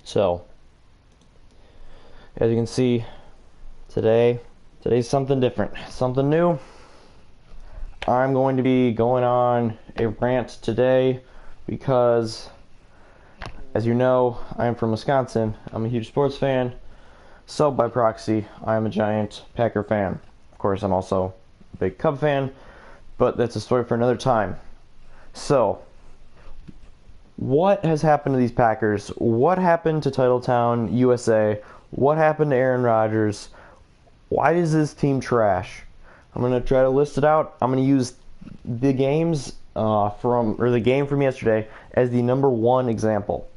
So, as you can see, today's something different, something new. I'm going to be going on a rant today because, as you know, I am from Wisconsin. I'm a huge sports fan. So, by proxy, I'm a giant Packer fan. Of course, I'm also a big Cub fan, but that's a story for another time. So, what has happened to these Packers? What happened to Titletown, USA? What happened to Aaron Rodgers? Why is this team trash? I'm going to try to list it out. I'm going to use the games the game from yesterday as the number one example.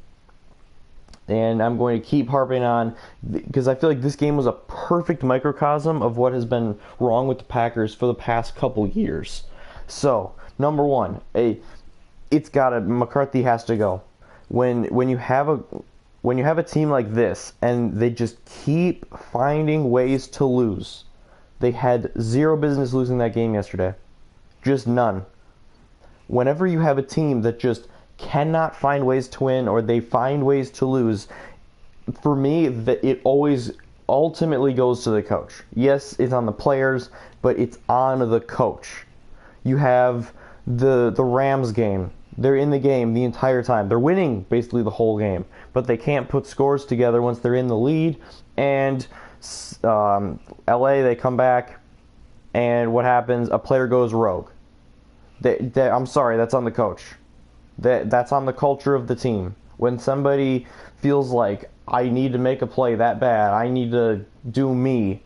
And I'm going to keep harping on, because I feel like this game was a perfect microcosm of what has been wrong with the Packers for the past couple years. So, number one, McCarthy has to go. When you have a team like this and they just keep finding ways to lose. They had zero business losing that game yesterday. Just none. Whenever you have a team that just cannot find ways to win or they find ways to lose, for me, it always ultimately goes to the coach. Yes, it's on the players, but it's on the coach. You have the Rams game. They're in the game the entire time. They're winning basically the whole game, but they can't put scores together once they're in the lead. And LA, they come back, and what happens? A player goes rogue. I'm sorry, that's on the coach. That's on the culture of the team. When somebody feels like, I need to make a play that bad, I need to do me,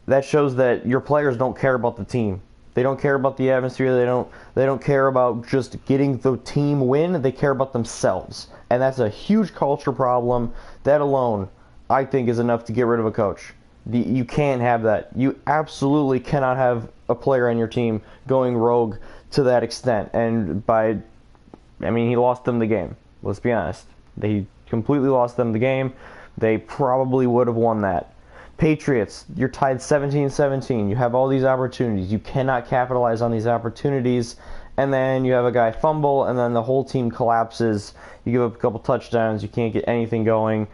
that shows that your players don't care about the team. They don't care about the atmosphere. They don't care about just getting the team win. They care about themselves. And that's a huge culture problem. That alone, I think, is enough to get rid of a coach. You can't have that. You absolutely cannot have a player on your team going rogue to that extent. And he lost them the game. Let's be honest. They completely lost them the game. They probably would have won that. Patriots, you're tied 17-17. You have all these opportunities. You cannot capitalize on these opportunities. And then you have a guy fumble, and then the whole team collapses. You give up a couple touchdowns. You can't get anything going.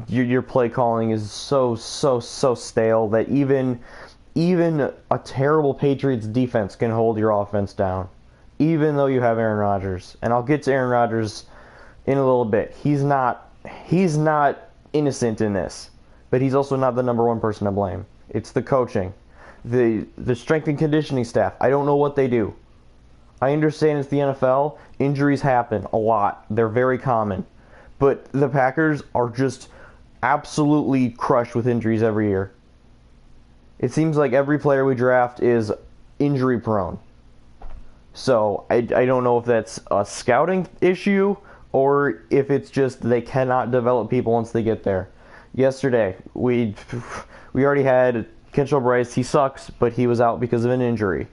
Your play calling is so stale that even a terrible Patriots defense can hold your offense down, even though you have Aaron Rodgers. And I'll get to Aaron Rodgers in a little bit. He's not innocent in this. But he's also not the number one person to blame. It's the coaching. The strength and conditioning staff, I don't know what they do. I understand it's the NFL. Injuries happen a lot. They're very common. But the Packers are just absolutely crushed with injuries every year. It seems like every player we draft is injury prone. So I don't know if that's a scouting issue or if it's just they cannot develop people once they get there. Yesterday, we already had Kentrell Bryce. He sucks, but he was out because of an injury.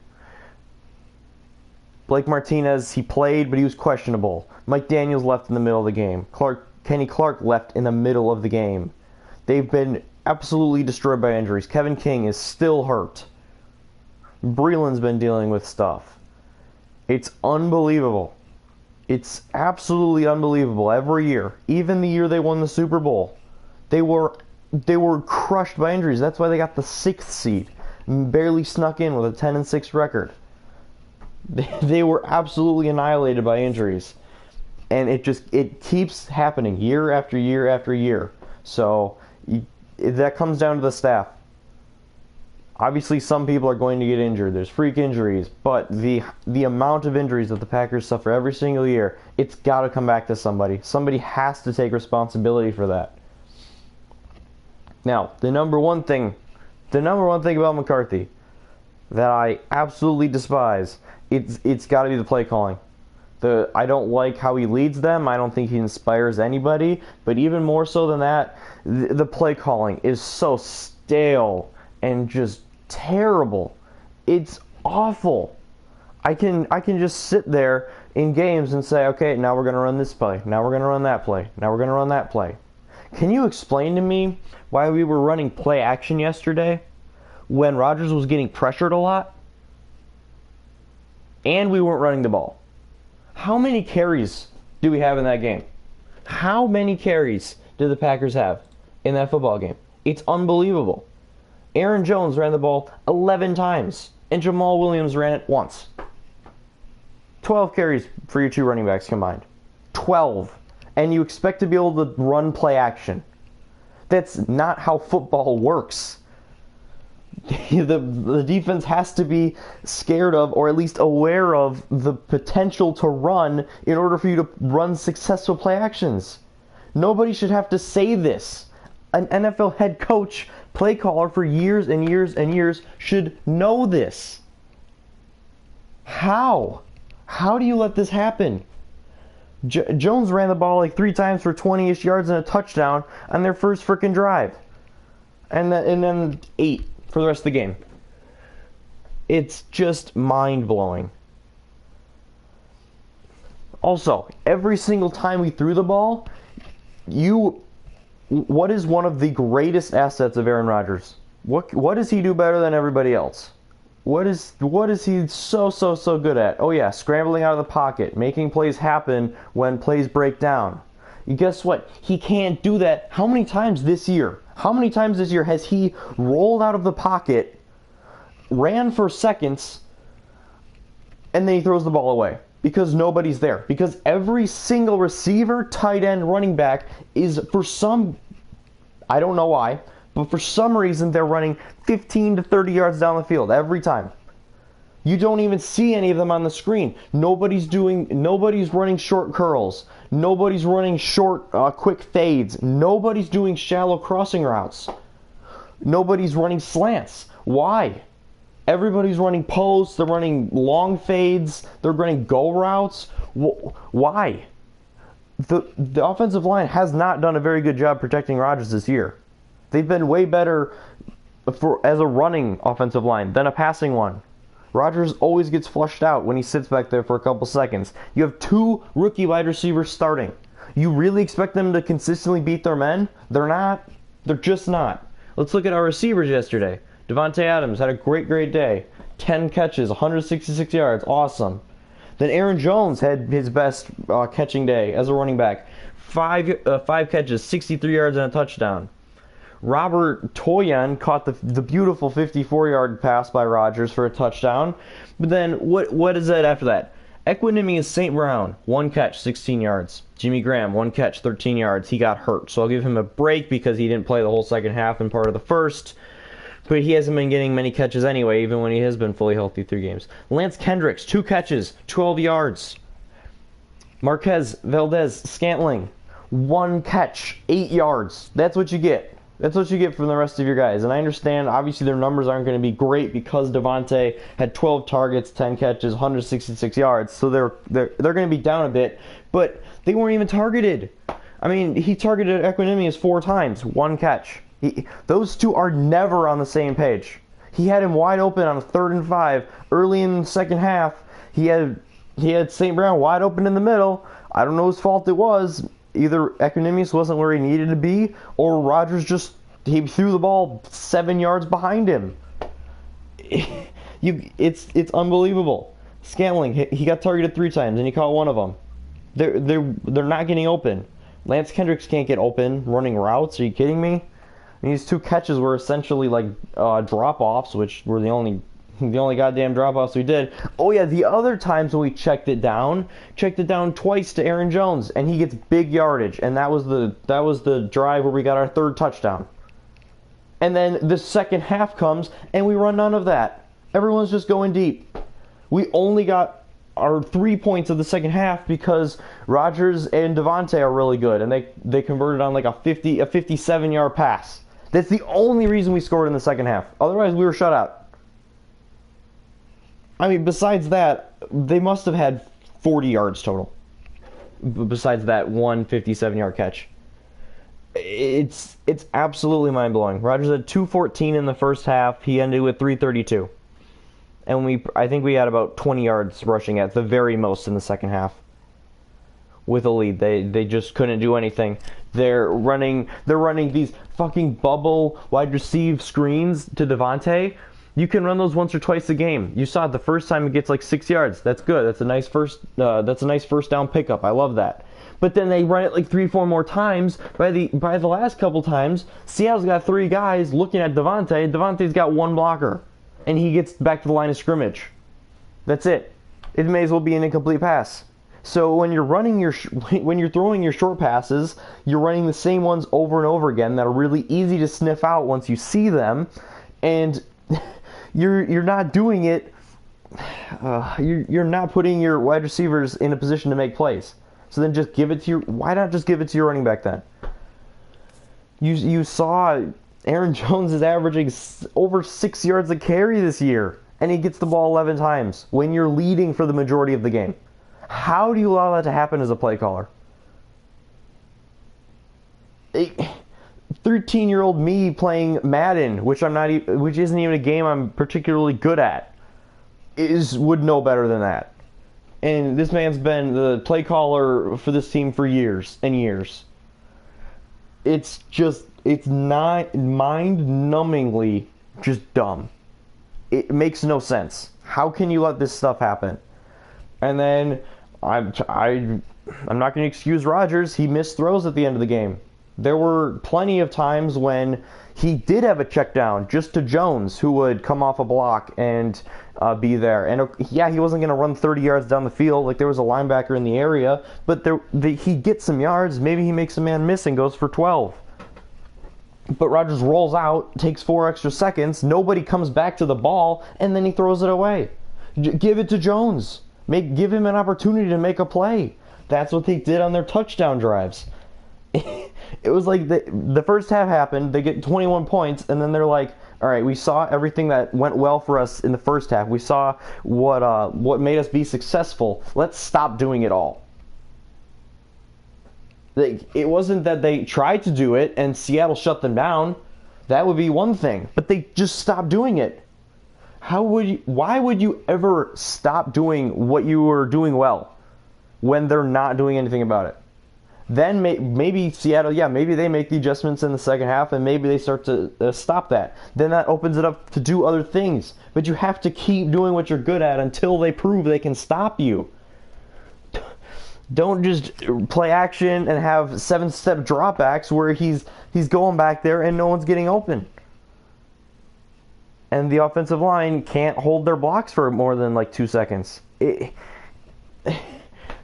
Blake Martinez, he played, but he was questionable. Mike Daniels left in the middle of the game. Kenny Clark left in the middle of the game. They've been absolutely destroyed by injuries. Kevin King is still hurt. Breeland's been dealing with stuff. It's unbelievable. It's absolutely unbelievable every year. Even the year they won the Super Bowl. They were crushed by injuries. That's why they got the 6th seed. Barely snuck in with a 10-6 record. They were absolutely annihilated by injuries. And it keeps happening year after year after year. So that comes down to the staff. Obviously some people are going to get injured. There's freak injuries. But the amount of injuries that the Packers suffer every single year, it's got to come back to somebody. Somebody has to take responsibility for that. Now, the number one thing about McCarthy that I absolutely despise, it's got to be the play calling. I don't like how he leads them. I don't think he inspires anybody. But even more so than that, the play calling is so stale and just terrible. It's awful. I can just sit there in games and say, okay, now we're going to run this play. Now we're going to run that play. Now we're going to run that play. Can you explain to me why we were running play action yesterday when Rodgers was getting pressured a lot and we weren't running the ball? How many carries do we have in that game? How many carries did the Packers have in that football game? It's unbelievable. Aaron Jones ran the ball 11 times, and Jamal Williams ran it once. 12 carries for your two running backs combined. 12. And you expect to be able to run play action. That's not how football works. The defense has to be scared of, or at least aware of, the potential to run in order for you to run successful play actions. Nobody should have to say this. An NFL head coach, play caller for years and years and years should know this. How? How do you let this happen? Jones ran the ball like 3 times for 20-ish yards and a touchdown on their first freaking drive. And then 8 for the rest of the game. It's just mind-blowing. Also, every single time we threw the ball, what is one of the greatest assets of Aaron Rodgers? What does he do better than everybody else? What is he so good at? Oh yeah, scrambling out of the pocket, making plays happen when plays break down. You guess what? He can't do that. How many times this year? How many times this year has he rolled out of the pocket, ran for seconds, and then he throws the ball away? Because nobody's there. Because every single receiver, tight end, running back is, for some, I don't know why, but for some reason they're running 15 to 30 yards down the field every time. You don't even see any of them on the screen. Nobody's running short curls. Nobody's running short, quick fades. Nobody's doing shallow crossing routes. Nobody's running slants. Why? Everybody's running posts. They're running long fades. They're running go routes. Why? The offensive line has not done a very good job protecting Rodgers this year. They've been way better as a running offensive line than a passing one. Rodgers always gets flushed out when he sits back there for a couple seconds. You have 2 rookie wide receivers starting. You really expect them to consistently beat their men? They're not. They're just not. Let's look at our receivers yesterday. Devontae Adams had a great day. 10 catches, 166 yards. Awesome. Then Aaron Jones had his best catching day as a running back. 5 catches, 63 yards and a touchdown. Robert Toyan caught the beautiful 54-yard pass by Rodgers for a touchdown. But then what is that after that? Equanimous St. Brown, 1 catch, 16 yards. Jimmy Graham, 1 catch, 13 yards. He got hurt, so I'll give him a break because he didn't play the whole second half and part of the first. But he hasn't been getting many catches anyway, even when he has been fully healthy through games. Lance Kendricks, 2 catches, 12 yards. Marquez Valdez-Scantling, 1 catch, 8 yards. That's what you get. That's what you get from the rest of your guys. And I understand, obviously, their numbers aren't going to be great because Devontae had 12 targets, 10 catches, 166 yards. So they're going to be down a bit. But they weren't even targeted. I mean, he targeted Equanimous 4 times, 1 catch. Those two are never on the same page. He had him wide open on a 3rd and 5 early in the second half. He had St. Brown wide open in the middle. I don't know whose fault it was. Either Equanimous wasn't where he needed to be, or Rodgers he threw the ball 7 yards behind him. It's unbelievable. Scantling, he got targeted 3 times and he caught 1 of them. They're not getting open. Lance Kendricks can't get open running routes. Are you kidding me? And these 2 catches were essentially like drop-offs, which were the only goddamn drop-offs we did. Oh yeah, the other times when we checked it down twice to Aaron Jones, and he gets big yardage, and that was the drive where we got our 3rd touchdown. And then the second half comes, and we run none of that. Everyone's just going deep. We only got our 3 points of the second half because Rodgers and Devontae are really good, and they converted on like a 57-yard pass. That's the only reason we scored in the second half. Otherwise, we were shut out. I mean, besides that, they must have had 40 yards total. Besides that one 57-yard catch. It's absolutely mind-blowing. Rodgers had 214 in the first half. He ended with 332. And I think we had about 20 yards rushing at the very most in the second half. With a lead. They just couldn't do anything. They're running these fucking bubble wide receive screens to Devontae. You can run those once or twice a game. You saw it the first time it gets like 6 yards. That's good. That's a nice first down pickup. I love that. But then they run it like 3-4 more times. By the last couple times, Seattle's got 3 guys looking at Devontae. Devontae's got 1 blocker, and he gets back to the line of scrimmage. That's it. It may as well be an incomplete pass. So when you're throwing your short passes, you're running the same ones over and over again that are really easy to sniff out once you see them, and you're not doing it. You're not putting your wide receivers in a position to make plays. So then just give it to why not just give it to your running back then? You saw Aaron Jones is averaging over 6 yards a carry this year, and he gets the ball 11 times when you're leading for the majority of the game. How do you allow that to happen as a play caller? 13-year-old me playing Madden, which isn't even a game I'm particularly good at, would know better than that. And this man's been the play caller for this team for years and years. It's not mind-numbingly just dumb. It makes no sense. How can you let this stuff happen? And then I'm not going to excuse Rodgers. He missed throws at the end of the game. There were plenty of times when he did have a check down just to Jones, who would come off a block and be there. And yeah, he wasn't going to run 30 yards down the field. Like, there was a linebacker in the area, but he gets some yards. Maybe he makes a man miss and goes for 12. But Rodgers rolls out, takes 4 extra seconds. Nobody comes back to the ball, and then he throws it away. Give it to Jones. Give him an opportunity to make a play. That's what they did on their touchdown drives. It was like the first half happened, they get 21 points, and then they're like, all right, we saw everything that went well for us in the first half. We saw what made us be successful. Let's stop doing it all. It wasn't that they tried to do it and Seattle shut them down. That would be one thing, but they just stopped doing it. Why would you ever stop doing what you were doing well when they're not doing anything about it? Then maybe Seattle, maybe they make the adjustments in the second half, and maybe they start to stop that. Then that opens it up to do other things. But you have to keep doing what you're good at until they prove they can stop you. Don't just play action and have 7-step dropbacks where he's going back there and no one's getting open. And the offensive line can't hold their blocks for more than like 2 seconds.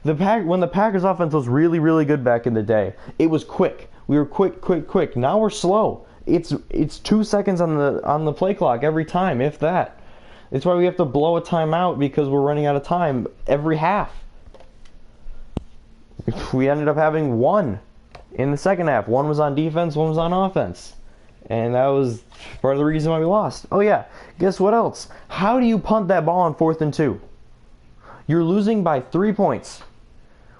When the Packers offense was really, really good back in the day, it was quick. We were quick. Now we're slow. It's 2 seconds on the play clock every time, if that. It's why we have to blow a timeout because we're running out of time every half. We ended up having 1 in the second half. 1 was on defense, 1 was on offense. And that was part of the reason why we lost. Oh yeah, guess what else? How do you punt that ball on 4th and 2? You're losing by 3 points.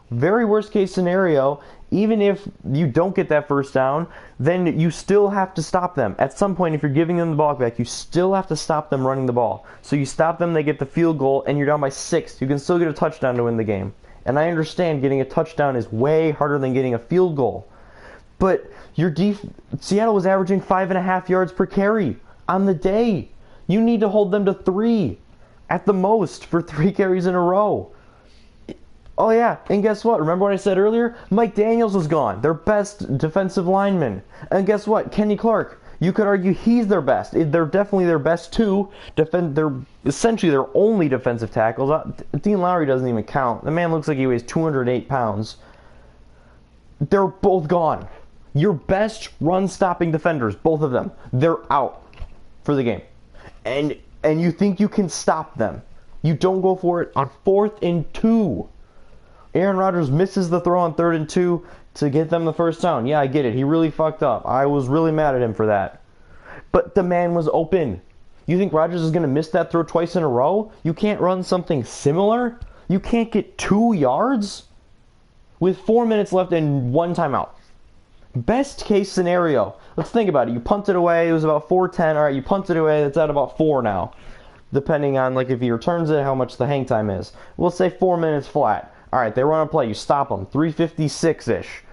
Very worst case scenario, even if you don't get that first down, then you still have to stop them. At some point, if you're giving them the ball back, you still have to stop them running the ball. So you stop them, they get the field goal, and you're down by 6. You can still get a touchdown to win the game. And I understand getting a touchdown is way harder than getting a field goal. But Seattle was averaging 5.5 yards per carry on the day. You need to hold them to 3 at the most for 3 carries in a row. Oh yeah, and guess what? Remember what I said earlier? Mike Daniels was gone, their best defensive lineman. And guess what? Kenny Clark. You could argue he's their best. They're definitely their best 2. They're essentially their only defensive tackles. Dean Lowry doesn't even count. The man looks like he weighs 208 pounds. They're both gone. Your best run-stopping defenders, both of them, they're out for the game. And you think you can stop them. You don't go for it on 4th and 2. Aaron Rodgers misses the throw on 3rd and 2 to get them the first down. Yeah, I get it. He really fucked up. I was really mad at him for that. But the man was open. You think Rodgers is going to miss that throw twice in a row? You can't run something similar? You can't get 2 yards? With 4 minutes left and 1 timeout. Best case scenario. Let's think about it. You punted away. It was about 4:10. All right, you punted away. It's at about 4 now. Depending on if he returns it, how much the hang time is. We'll say 4 minutes flat. All right, they run a play. You stop them. 3:56-ish.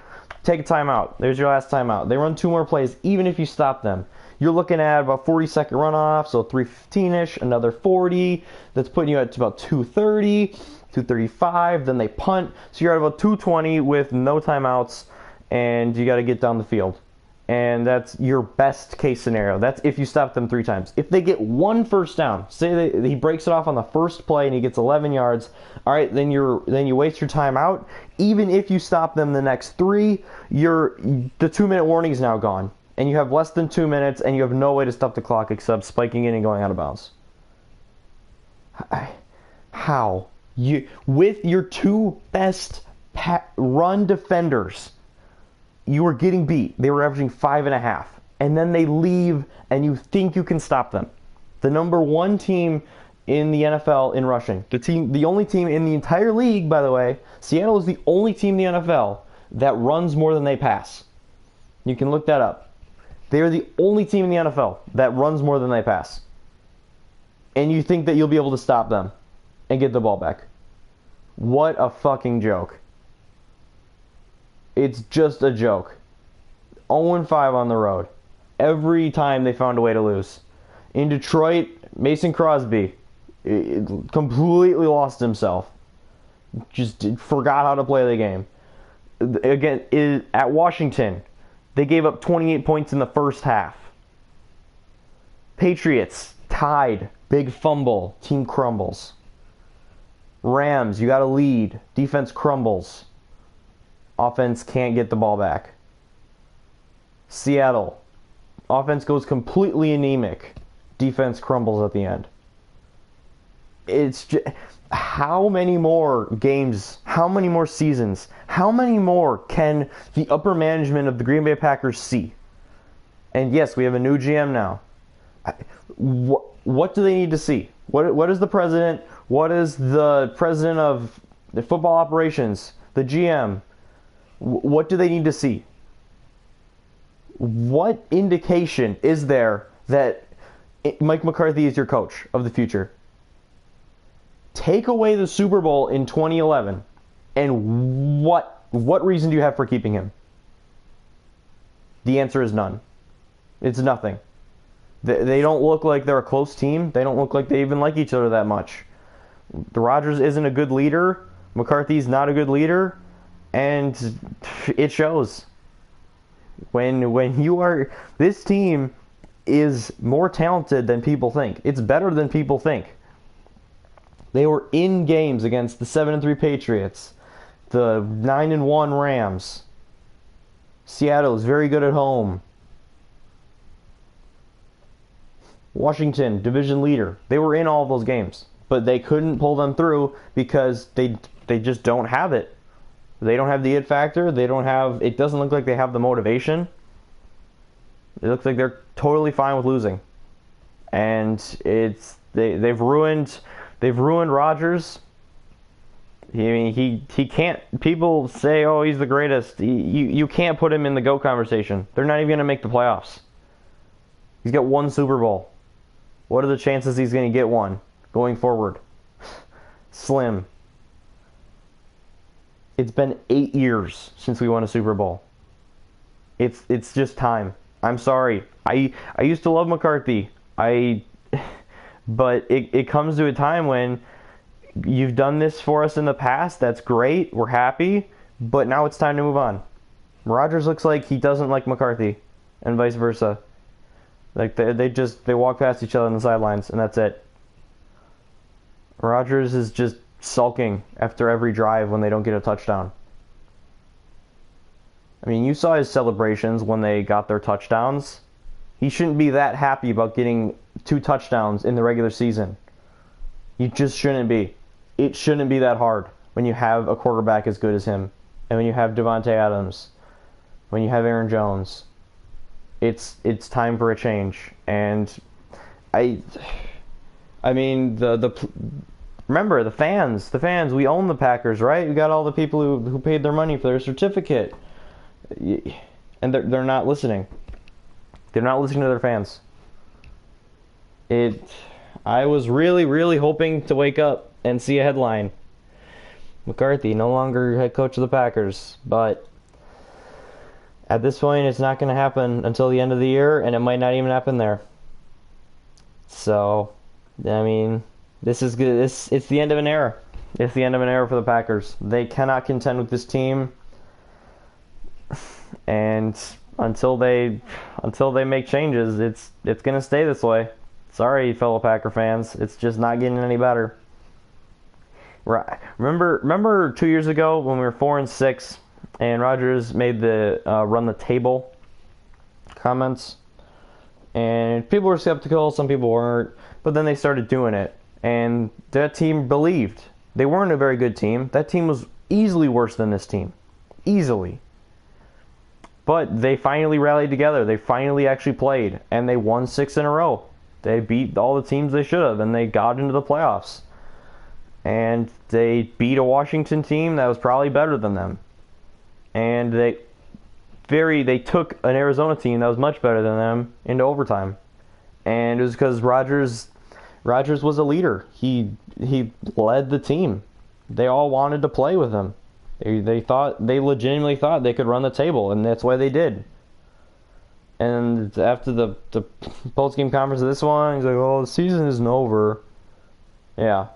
Take a timeout. There's your last timeout. They run 2 more plays, even if you stop them. You're looking at about 40-second runoff, so 3:15-ish, another 40. That's putting you at about 2:30. 2:35, then they punt. So you're at about 2:20 with no timeouts, and you got to get down the field. And that's your best case scenario. That's if you stop them 3 times. If they get 1 first down, say he breaks it off on the first play and he gets 11 yards, all right, then you waste your time out. Even if you stop them the next 3, the 2-minute warning is now gone. And you have less than 2 minutes, and you have no way to stop the clock except spiking in and going out of bounds. How? With your 2 best run defenders, you were getting beat. They were averaging 5.5. And then they leave, and you think you can stop them. The number 1 team in the NFL in rushing. The only team in the entire league, by the way, Seattle is the only team in the NFL that runs more than they pass. You can look that up. They are the only team in the NFL that runs more than they pass. And you think that you'll be able to stop them and get the ball back. What a fucking joke. It's just a joke. 0-5 on the road. Every time they found a way to lose. In Detroit, Mason Crosby completely lost himself. Just forgot how to play the game. Again, at Washington, they gave up 28 points in the first half. Patriots, tied. Big fumble. Team crumbles. Rams, you got a lead. Defense crumbles. Offense can't get the ball back. Seattle, offense goes completely anemic. Defense crumbles at the end. It's just, how many more games, how many more seasons, how many more can the upper management of the Green Bay Packers see? And yes, we have a new GM now. What do they need to see? What is the president? What is the president of the football operations? The GM? What do they need to see? What indication is there that Mike McCarthy is your coach of the future? Take away the Super Bowl in 2011, and what reason do you have for keeping him? The answer is none. It's nothing. They don't look like they're a close team. They don't look like they even like each other that much. Rodgers isn't a good leader. McCarthy's not a good leader. And it shows. When you are... This team is more talented than people think. It's better than people think. They were in games against the 7-3 Patriots, the 9-1 Rams. Seattle is very good at home. Washington, division leader. They were in all of those games, but they couldn't pull them through because they just don't have it. They don't have the it factor. They don't have. It doesn't look like they have the motivation. It looks like they're totally fine with losing, and they've ruined Rodgers. I mean, he can't. People say, "Oh, he's the greatest." You can't put him in the GOAT conversation. They're not even going to make the playoffs. He's got 1 Super Bowl. What are the chances he's going to get one going forward? Slim. It's been 8 years since we won a Super Bowl. It's just time. I'm sorry. I used to love McCarthy. But it comes to a time when you've done this for us in the past. That's great. We're happy. But now it's time to move on. Rodgers looks like he doesn't like McCarthy, and vice versa. Like they walk past each other on the sidelines, and that's it. Rodgers is just sulking after every drive when they don't get a touchdown. I mean, you saw his celebrations when they got their touchdowns. He shouldn't be that happy about getting 2 touchdowns in the regular season. You just shouldn't be. It shouldn't be that hard when you have a quarterback as good as him, and when you have Devontae Adams, when you have Aaron Jones. It's time for a change, and I mean remember the fans. We own the Packers, right? We got all the people who paid their money for their certificate, and they're not listening. They're not listening to their fans. I was really, really hoping to wake up and see a headline: McCarthy no longer head coach of the Packers, but at this point, it's not going to happen until the end of the year, and it might not even happen there. So, I mean, this is good. It's the end of an era. It's the end of an era for the Packers. They cannot contend with this team, and until they make changes, it's gonna stay this way. Sorry, fellow Packer fans. It's just not getting any better. Right. Remember 2 years ago when we were 4-6 and Rodgers made the run the table comments, and people were skeptical, some people weren't, but then they started doing it, and that team believed. They weren't a very good team. That team was easily worse than this team. Easily. But they finally rallied together. They finally actually played, and they won 6 in a row. They beat all the teams they should have, and they got into the playoffs. And they beat a Washington team that was probably better than them. And they took an Arizona team that was much better than them into overtime. And it was because Rodgers was a leader. He led the team. They all wanted to play with him. They legitimately thought they could run the table, and that's why they did. And after the post-game conference of this one, he's like, "Oh, the season isn't over." Yeah,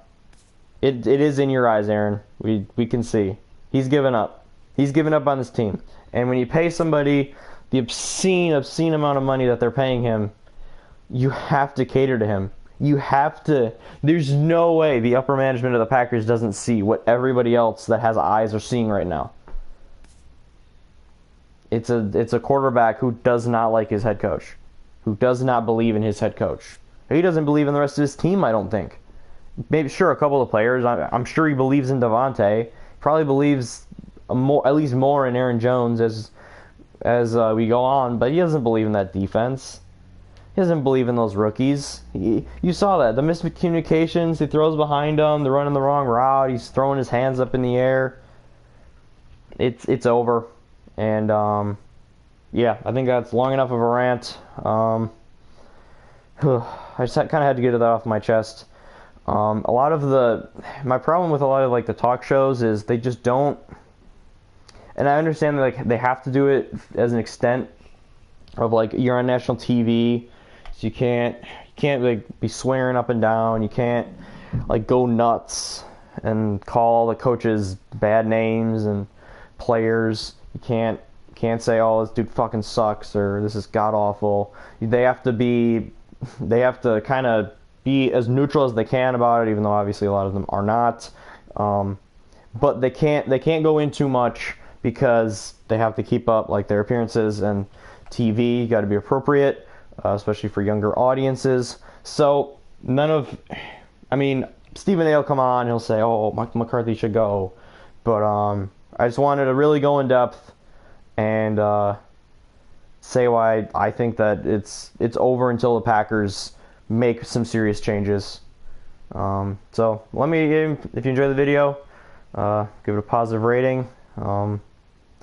it is in your eyes, Aaron. We can see he's given up. He's given up on this team. And when you pay somebody the obscene amount of money that they're paying him, you have to cater to him. You have to. There's no way the upper management of the Packers doesn't see what everybody else that has eyes are seeing right now. It's a quarterback who does not like his head coach, who does not believe in his head coach. He doesn't believe in the rest of his team, I don't think. Maybe, sure, a couple of players. I'm sure he believes in Devontae. Probably believes at least more in Aaron Jones as we go on, but he doesn't believe in that defense. He doesn't believe in those rookies. You saw that. The miscommunications, he throws behind them, they're running the wrong route, he's throwing his hands up in the air. It's over. And, yeah, I think that's long enough of a rant. I just kind of had to get that off my chest. My problem with a lot of, like, the talk shows is they just don't, and I understand that, like, they have to do it as an extent of, like, you're on national TV, so you can't like be swearing up and down. You can't like go nuts and call the coaches bad names and players. You can't say, "Oh, this dude fucking sucks," or "This is god awful." They have to kind of be as neutral as they can about it, even though obviously a lot of them are not. But they can't go in too much because they have to keep up like their appearances, and TV got to be appropriate, especially for younger audiences. So Stephen A will come on, he'll say, "Oh, Mike McCarthy should go," but I just wanted to really go in depth and say why I think that it's over until the Packers make some serious changes. So let me, if you enjoy the video, give it a positive rating.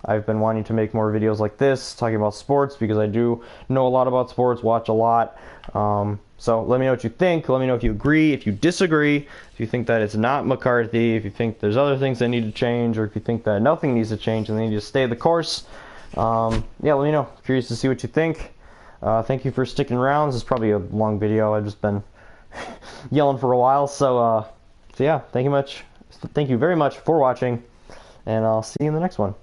I've been wanting to make more videos like this, talking about sports, because I do know a lot about sports, watch a lot. So let me know what you think. Let me know if you agree, if you disagree, if you think that it's not McCarthy, if you think there's other things that need to change, or if you think that nothing needs to change and they need to stay the course. Yeah, let me know. Curious to see what you think. Thank you for sticking around. This is probably a long video. I've just been yelling for a while. So yeah, thank you very much for watching, and I'll see you in the next one.